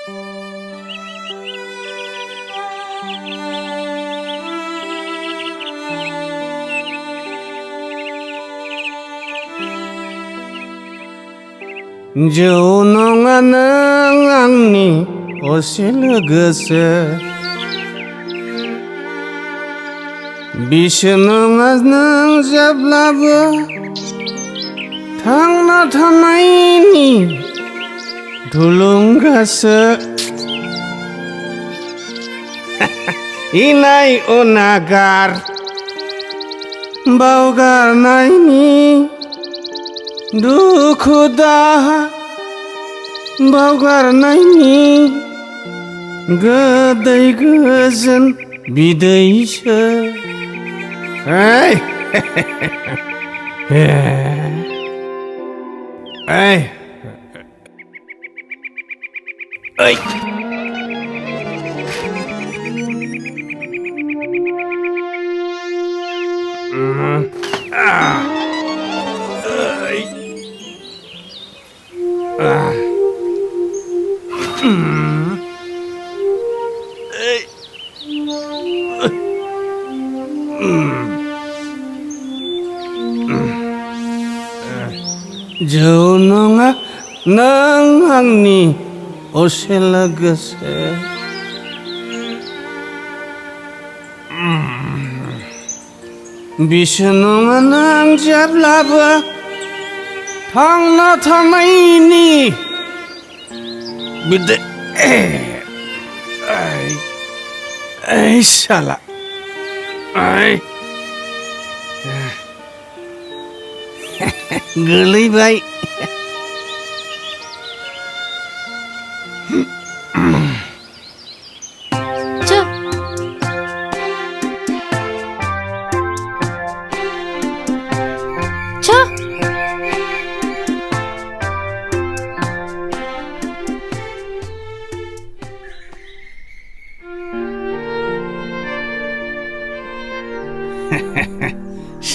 जौ नङा नों आंनि असे लोगोसो बिसो नङा नों जेब्लाबो थांना थानायनि थुलुंगासो इनाय अनागार बावगारनायनि दुखु दाहा बावगारनायनि गोदै गोजोन बिदैसो ओइ ओइ ओइ जौ नङा नों आंनि असे लोगोसो बिसो नङा नों जेब्लाबो थांना थानायनि बिदै ओइ साला ओइ गोलैबाय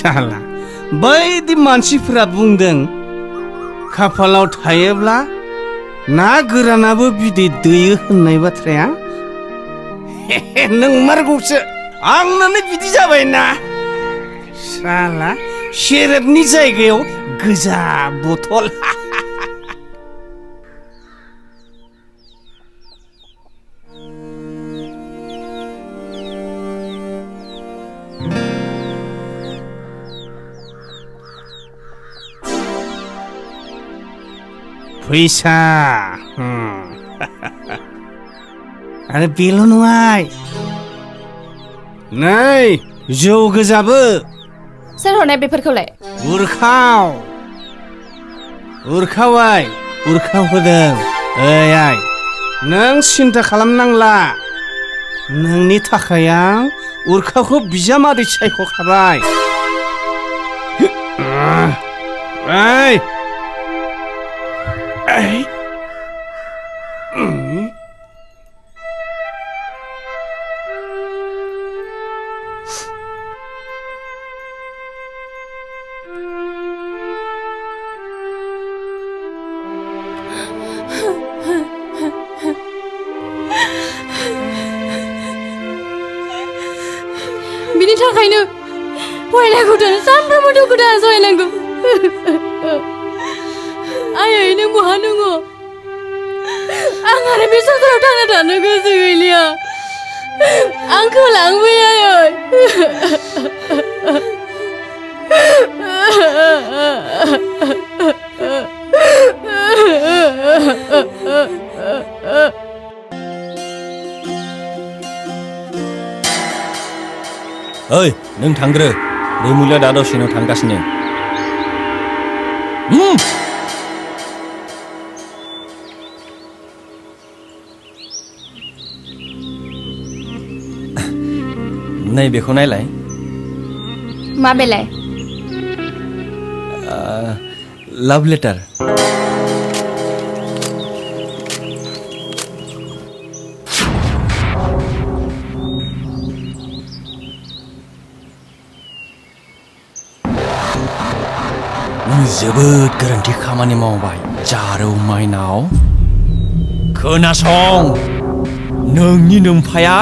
साला बैदि मानसिफोरा बुंदों खाफालाव थायोब्ला ना गोरानाबो बिदै दैयो होननाय बाथ्राया नंमारगौसो आंनानो बिदि जाबायना साला सेरेबनि जायगायाव गोजा बथल फैसा आरो बेल' नङा नै जौ गोजाबो सोर हरनाय बेफोरखौलाय उरखाव होदों ओइ आइ नों सिन्था खालामनांला नोंनि थाखाय आं उरखावखौ बिजामादै सायख'खाबाय ओइ बिनि थाखायनो फरायनायखौ दोन सानफ्रोमबो दुखु दाहा सहायनांगौ आयै नों बहा दङ आं आरो बे संसाराव थांना थानो गोसो गैलिया आंखौ लांफै आयै ओइ नों थांग्रो रैमुलिया दा दसेनो थांगासिनो नै बेखौ नायलाय मा बेलाय लाभ लेटार जोबोद गोरोन्थि खामानि मावबाय जारौ माइनाव खोनासं नोंनि नोम्फाया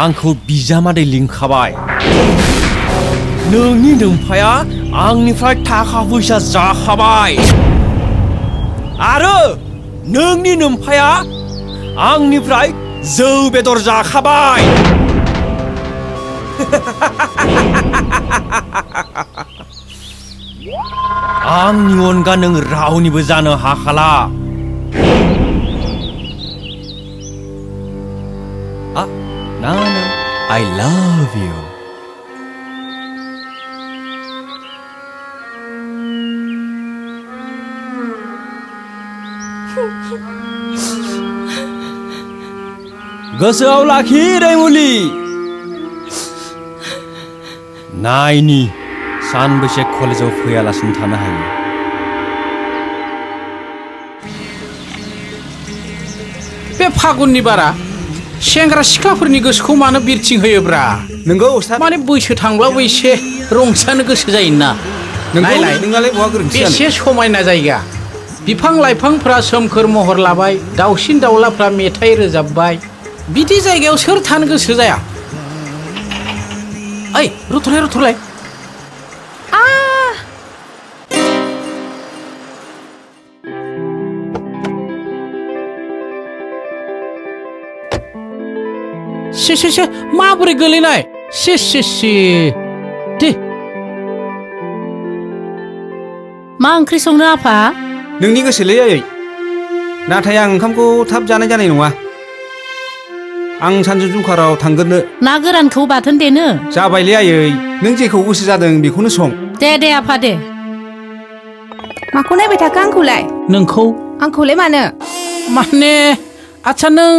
आंखौ बिजामादै लिंखाबाय नोंनि नोम्फाया आंनिफ्राय थाखा फैसा जाखाबाय आरो नोंनि नोम्फाया आंनिफ्राय जौ बेदर जाखाबाय आंनि अनगा नों रावनिबो जानो हाखाला ना I love you गोसोआव लाखि रैमुलि नायनि सानबेसे कलेजाव फैयालासिनो थानो हायो बे फागुननि बारा सेंग्रा सिख्लाफोरनि गोसोखौ मानो बिरथिं होयोब्रा नंगौ उस्ताद माने बैसो थांब्लाबो एसे रंजानो गोसो जायोना नायलाय नोंनालाय बहा गोरोन्थि बेसे समायना जायगा बिफां लाइफांफ्रा सोमखोर महर लाबाय दाउसिन दाउलाफ्रा मेथाइ रोजाबबाय बिदि जायगायाव सोर थानो गोसो जाया ओइ रुथलाय से माबोरै गोलैनाय से दे मा ओंख्रि संनो आफा नोंनि गोसोलै आयै नाथाय आं ओंखामखौ थाब जानाय नङा आं सानजौफुआव थांगोरनो ना गोरानखौ बाथोन देनो जाबायलै आयै नों जेखौ गोसो जादों बेखौनो सं दे आफा दे माखौ नायबाय थाखो आंखौलाय नोंखौ आंखौलाय मानो माने आच्छा नों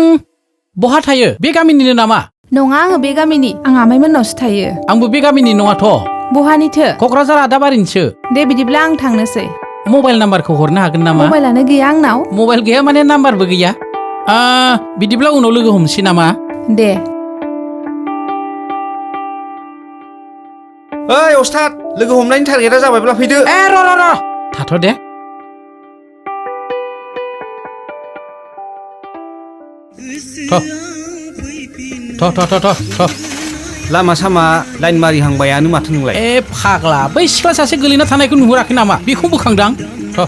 बहा थायो बे गामिनिनो नामा नङा आङो बे गामिनि आं आमाइमोननावसो थायो आंबो बे गामिनि नङाथ' बहानिथो क'क्राझार आदाबारिनिसो दे बिदिब्ला आं थांनोसै मबाइल नाम्बारखौ हरनो हागोन नामा मबाइलानो गैया आंनाव मबाइल गैया माने नाम्बारबो गैया बिदिब्ला उनाव लोगो हमसै नामा दे ओइ उस्ताद लोगो हमनायनि टारगेटआ जाबायब्ला फैदो ए र' थाथ' दे थ' लामा सामा लाइन मारिहांबायानो माथो नोंलाय ए फाग्ला बै सिख्ला सासे गोलैना थानायखौ नुहुराखै नामा बेखौ बोखांदां थ'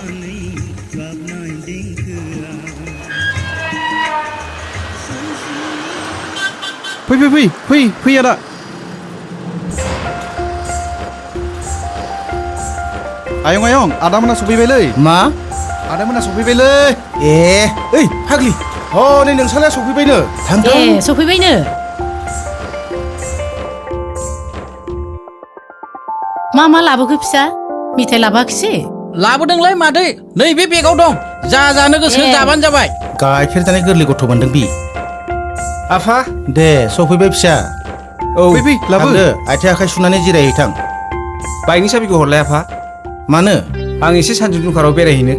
फै आदा आयं आदामोना सफैबायलै मा आदामोना सफैबायलै ए ओइ फाग्लि नै नोंसालाया सफैबायनो थां सफैबायनो मा लाबोखो फिसा मेथाइ लाबोआखिसै लाबोदोंलाय मादै नैबे बेगाव दं जा जानो गोसो जाबानो जाबाय गाइखेर जानाय गोरलै गथ' मोनदों बि आफा दे सफैबाय फिसा औ फै लाबो आथिं आखाइ सुनानै जिरायहैथां बाइकनि साबिखौ हरलाय आफा मानो आं एसे सानजौफुआव बेरायहैनो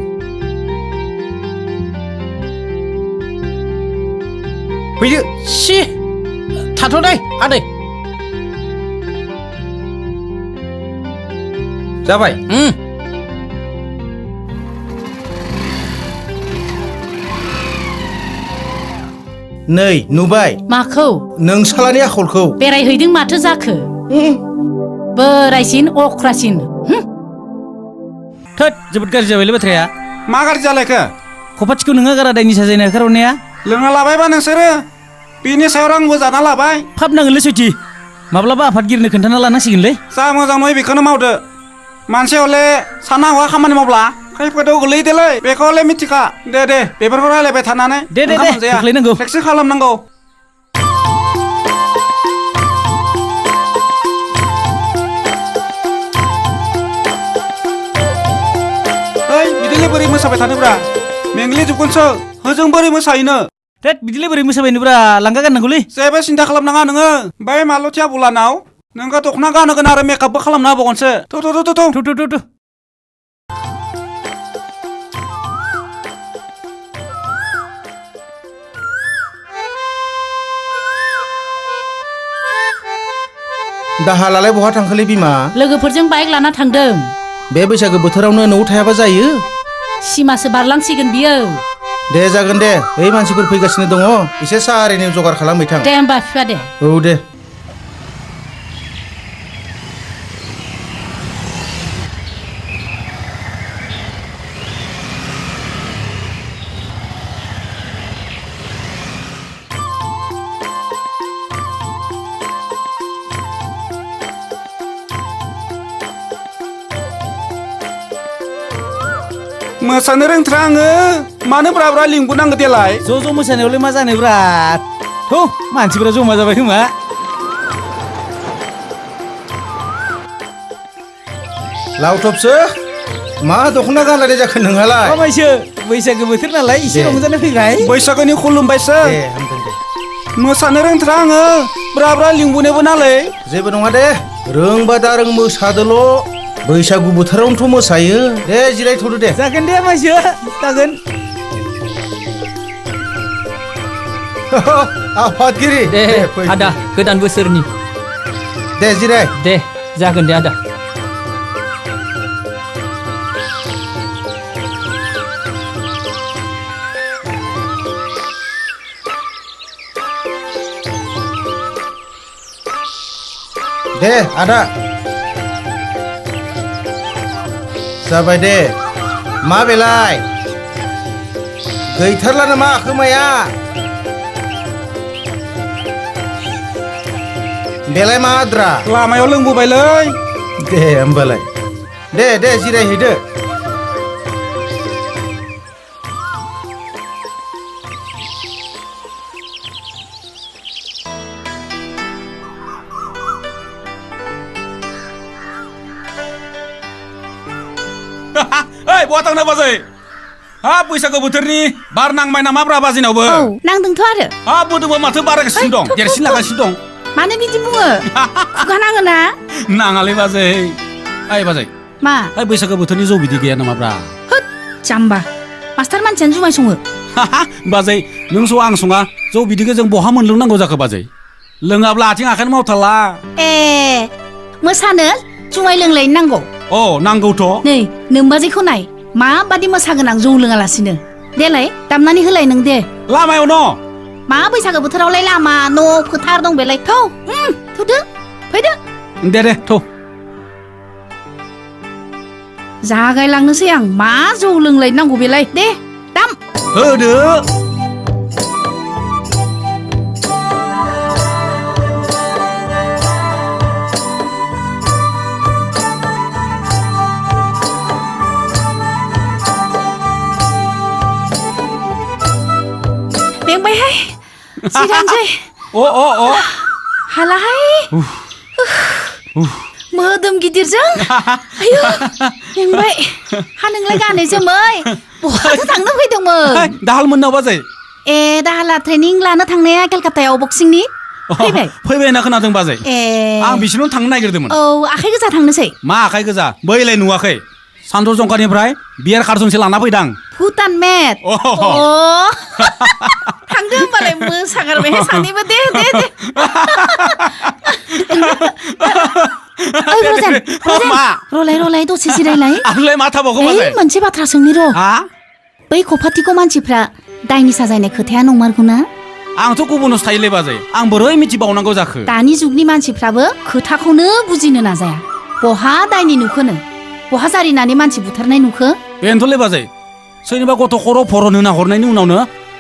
फैदो सि थाथ' दे आदै जाबाय नै नुबाय माखौ नोंसालानि आखलखौ बेरायहैदों माथो जाखो बोरायसिन अख्रासिन थोद जोबोद गाज्रि जाबायलै बाथ्राया मा गाज्रि जालायखो खपाथिखौ नोङो गारा दायनि साजायनो होखारहरनाया लोंना लाबायबा नोंसोरो बेनि सायाव रांबो जाना लाबाय फाब नांगोनलै सैथि माब्लाबा आफादगिरिनो खोन्थाना लानांसिगोनलै जा मोजां नय बेखौनो मावदो मानसि हले साना हौवा खामानि मावब्ला खैफोदाव गोलैदोलै बेखौ हले मिथिखा दे बेफोरखौ रायलायबाय थानानै दे खोख्लैनांगौ टेक्सि खालामनांगौ ओइ बिदिनो बोरै मोसाबाय थानोब्रा मेंग्लि जोबगोनसो होजों बोरै मोसाहैनो थोद बिदिलाय बोरै मोसाबायनोब्रा लांगा गाननांगौलै जेबो सिन्था खालामनाङा नोङो बै मालथिया बुलानाव नोंखौ दख'ना गानहोगोन आरो मेकआपबो खालामना होबावगोनसो थु दाहालालाय बहा थांखोलै बिमा लोगोफोरजों बाइक लाना थांदों बे बैसागो बोथोरावनो न'आव थायाबा जायो सिमासो बारलांसिगोन बियो दे जागोन दे ओइ मानसिफोर फैगासिनो दङ एसे साहा आरिनि जगार खालामबाय थां दे होमबा बिफा दे औ दे मोसानो रोंथ्रा आङो मानो ब्रा लिंबोनांगौ देलाय ज' मोसानायावलाय मा जानोब्रा थौ मानसिफोरा जमा जाबाय खोमा लावथबसो मा दख'ना गानलायनाय जाखो नोंहालाय माबायसो बैसागो बोथोर नालाय एसे दे। रंजानो फैबाय बैसागोनि खुलुमबायसो दे हामदों दे मोसानो रोंथ्रा आङो ब्रा लिंबोनोबो नालाय जेबो नङा दे रोंबा दा रों मोसादोल' बैसागु बोथोरावनोथ' मोसायो दे जिरायथ'दो दे जागोन दे मायसो जागोन आफादगिरि दे फै। आदा गोदान बोसोरनि दे जिराय दे जागोन दे आदा दे आदा जाबाय दे मा बेलाय गैथारला नामा खोमाया बेलाय मा आद्रा लामायाव लोंबोबायलै दे होमबालाय दे जिरायहैदो ओइ बहा थांनो बाजै हाब बैसागो बोथोरनि बार नांबाय नामा ब्रा बाजैनावबो औ नांदोंथ' आरो हाब बोदोबो माथो बारायगासिनो दं देरसिन लागासिनो दं मानो बिदि बुङो खुगा नाङो ना नाङालै बाजै ओइ बाजै मा ओइ बैसागो बोथोरनि जौ बिदै गैया नामा ब्रा होद जाम्बा मास्टार मानसियानो जुमाय सङो बाजै नों सङा आं सङा जौ बिदैखौ जों बहा मोनलोंनांगौ जाखो बाजै लोङाब्ला आथिं आखाइनो मावथारला ए मोसानो जुमाय लोंलायनो नांगौ अ नांगौथ' नै नोमबाजैखौ नाय माबादि मोसागोन आं जौ लोङालासिनो देलाय दामनानै होलाय नों दे लामायाव न मा बैसागो बोथोरावलाय लामा न' फोथार दं बेलाय थौदो फैदो दे थौ जागायलांनोसै आं मा जौ लोंलायनांगौ बेलाय दे दाम होदो मेंबायहाय जिरायनोसै अ हालाहाय मोदोम गिदिरजों आयु मेंबाय हा नोंलाय गानै जोमै बहाथो थांनो फैदोंमोन दाहाल मोननाव बाजै ए दाहाला ट्रेनिं लानो थांनाया केलकातायाव बक्सिंनि फैबाय होनना खोनादों बाजै ए आं बिसिनाव थांनो नागिरदोंमोन औ आखाइ गोजा थांनोसै मा आखाइ गोजा बैलाय नुवाखै सानदर जंखानिफ्राय बियार कार्टनसो लाना फैदां भुटान मेट थांदो होमबालाय मोसागारबायहाय सानैबो दे मा रलाय दसे जिरायलाय आंलाय मा थाबावगौ बाजै मोनसे बाथ्रा सोंनि र' हा बै खफाथिखौ मानसिफ्रा दायनि साजायनाय खोथाया नंमारगौना आंथ' गुबुनावसो थायोलै बाजै आं बोरै मिथिबावनांगौ जाखो दानि जुगनि मानसिफ्राबो खोथाखौनो बुजिनो नाजाया बहा दायनि नुखोनो बहा जारिनानै मानसि बुथारनाय नुखो बेनोथ'लै बाजै सोरनिबा गथ' खर' फरन होना हरनायनि उनावनो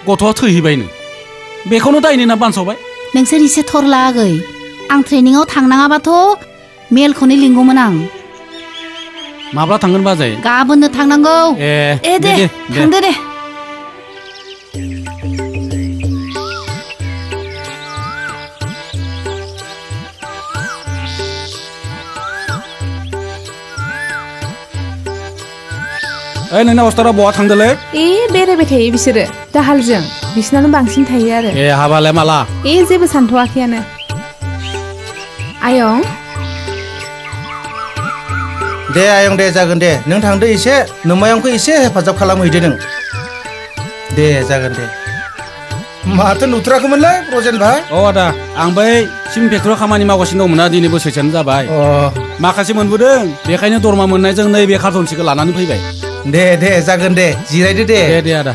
गथ'आ थैहैबायनो बेखौनो दायनि होनना बानसावबाय नोंसोर एसे थरला आगै आं ट्रेनिंआव थांनाङाबाथ' मेलखौनो लिंगौमोन आं माब्ला थांगोन बाजै गाबोननो थांनांगौ ए दे थांदो दे ओइ नोंना अस्थारा बहा थांदोलै बेरायबाय थायो बिसोरो दाहालजों बिसिनानो बांसिन थायो आरो ए हाबालाय माला जेबो सानथ'वाखैयानो आयं दे आयं दे जागोन दे नों थांदो एसे नोमायंखौ एसे हेफाजाब खालामहैदो नों दे जागोन दे माथो नुथाराखैमोनलै प्रजेन भाइ आदा आं बै सिम फेक्टरियाव खामानि मावगासिनो दंमोन दिनै बोसोरसेयानो जाबाय माखासे मोनबोदों बेखायनो दरमा मोननायजों नैबे कार्टनसेखौ लानानै फैबाय दे जागोन दे जिरायदो दे दे आदा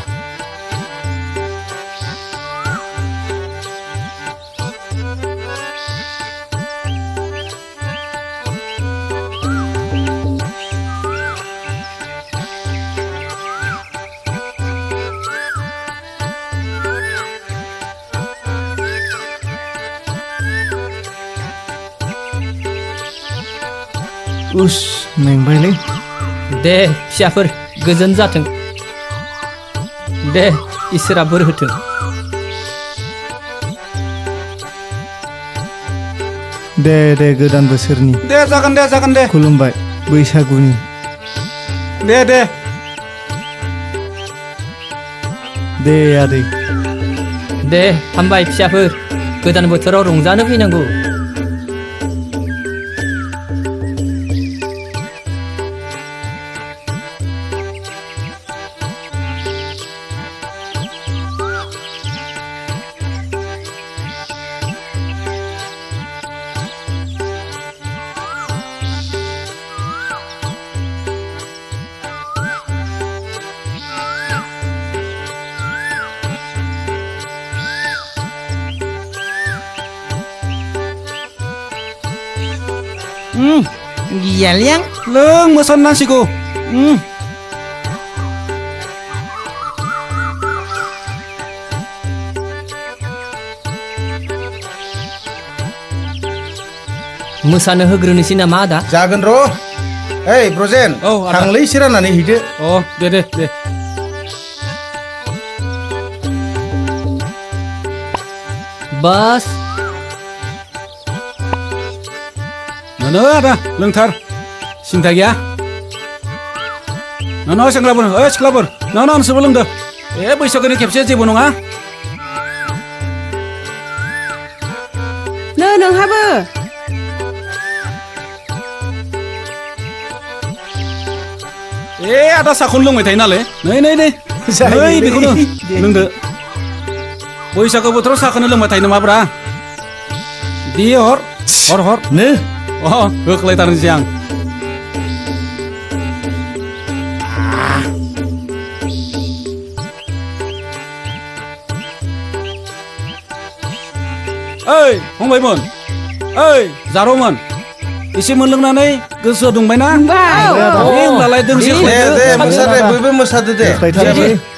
उस मेंबायलै दे फिसाफोर गोजोन जाथों दे इसोरा बोर होथों दे गोदान बोसोरनि दे जागोन दे खुलुमबाय बैसागुनि दे दे आदै दे हामबाय फिसाफोर गोदान बोथोराव रंजानो फैनांगौ गियालियां लों मोसानांसिगौ मोसानो होग्रोनोसै नामा आदा जागोन र' ओइ ब्रजेन औ, आदा। थांलै एसे राननानै हैदो अ दे बास नोनो आदा लोंथार सिन्था गैया नोनो सेंग्राफोर ओइ सिख्लाफोर नोनो नोंसोरबो लोंदो ए बैसागोनि खेबसे जेबो नङा नोंहाबो ए आदा साखौनो लोंबाय थायो नालाय नै बेखौनो लोंदो बैसागो बोथोराव साखौनो लोंबाय थायो नामाब्रा दे हर नो अ होख्लायथारनोसै आं ओइ फंबायमोन ओइ जारौमोन एसे मोनलोंनानै गोसोआ दुंबायना होमब्लालाय दोंसे दे मोसादो बयबो मोसादो दे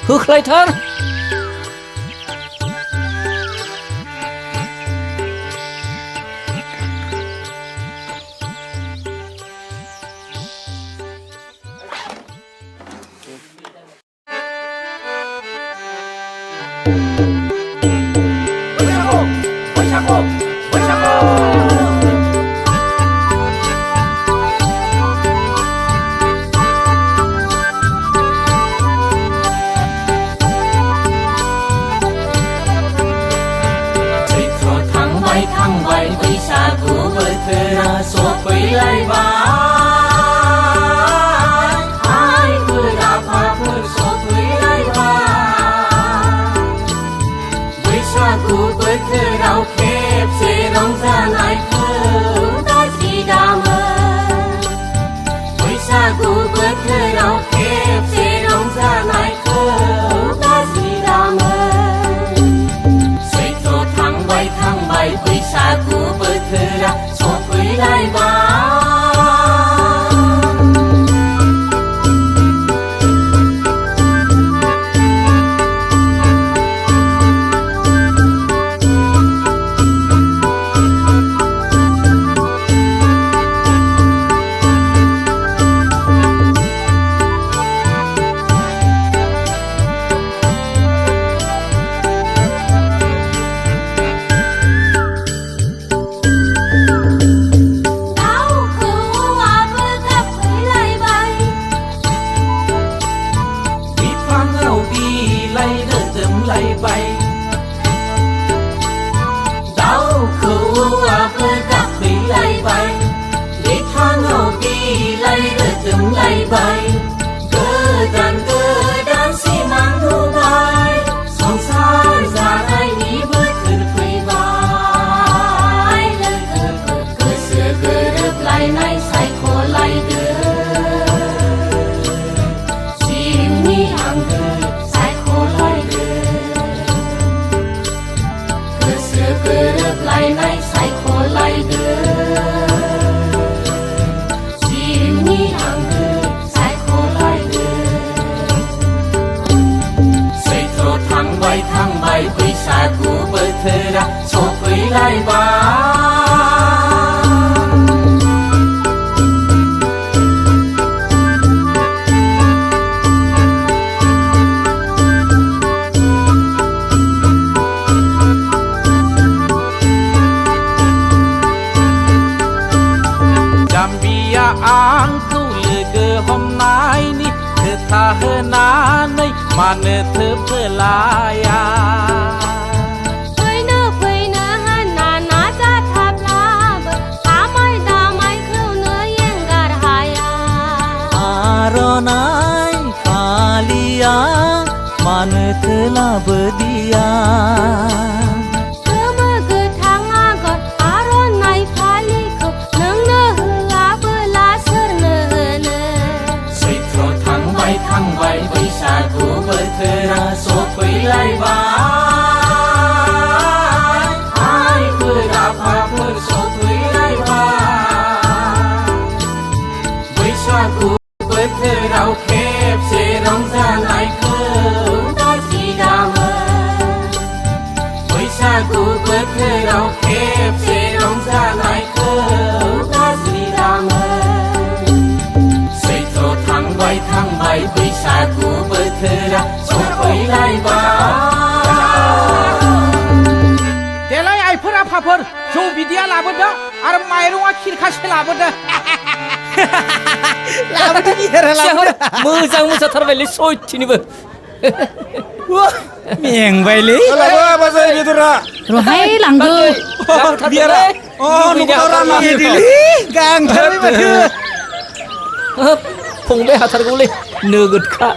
होख्लायथार थांबाय बैसागु बोथोरा सफैलायबाय आइफोर आफाफोर सफैलायबाय बैसागु बोथोराव खेबसे रंजानायखौ दासि दामो बैसागु बोथोराव खेबसे रंजानायखौ दासि दामो थांबाय बैसागु बोथोरा सफैलायबाय गोदान सिमां नुबाय संसार जानायनि बोथोर फैबाय लोगोफोर गोसो गोरोबलायनाय सायख'लायदो जिउनि आंगो सायख'लायदो गोसो गोरोबलायनाय सायख'लायदो थांबाय बैसागु बोथोरा सफैलायबाय मानोथो फोलाया फैनो फैनो होनना नाजाथाब्लाबो आमाय दामायखौनो एंगार हाया आर'नाइ फालिया मानोथो लाबोदिया गोमो गोथां आगर आर'नाइ फालिखौ नोंनो होआबोला सोरनो होनो सैथ्र थांबाय थांबाय बैसागु बोथोरा सफैलायबाय आइफोर आफाफोर सफैलायबाय बैसागु बोथोराव खेबसे रंजानायखौ गाज्रि दामोन बैसागु बोथोराव खेबसे रंजानायखौ गाज्रि दामोन सैथ्र थांबाय थांबाय बैसागु बोथोरा सफैलायबाय देलाय आइफोर आफाफोर जौ बिदैया लाबोदो आरो माइरङा खिरखासे लाबोदो मोजां मोसाथारबायलै सयथिनिबो मेंबायलै लाबो बाजै बेदरा रहाय लांगौ बियारा न'खराव रानना गांथारबाय माथो फंबाय हाथारगौलै नोगोदखा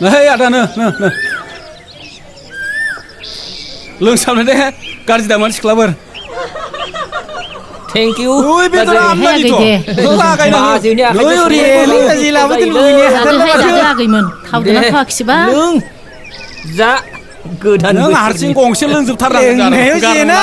नै आदा नो लोंसाबनो दे गाज्रि दामोन सिख्लाफोर थेंक इउ ओइ बेदरा आमदानिथ' लागायना बाजैनि नै ओरै बाजै लाबोदो लुबैनाया जादोहाय जादो आगैमोन थावदोना थावाखिसैबा लों जा गोदान नों हारसिं गंसे लोंजोबथारनांगोन लोंनायाव जेना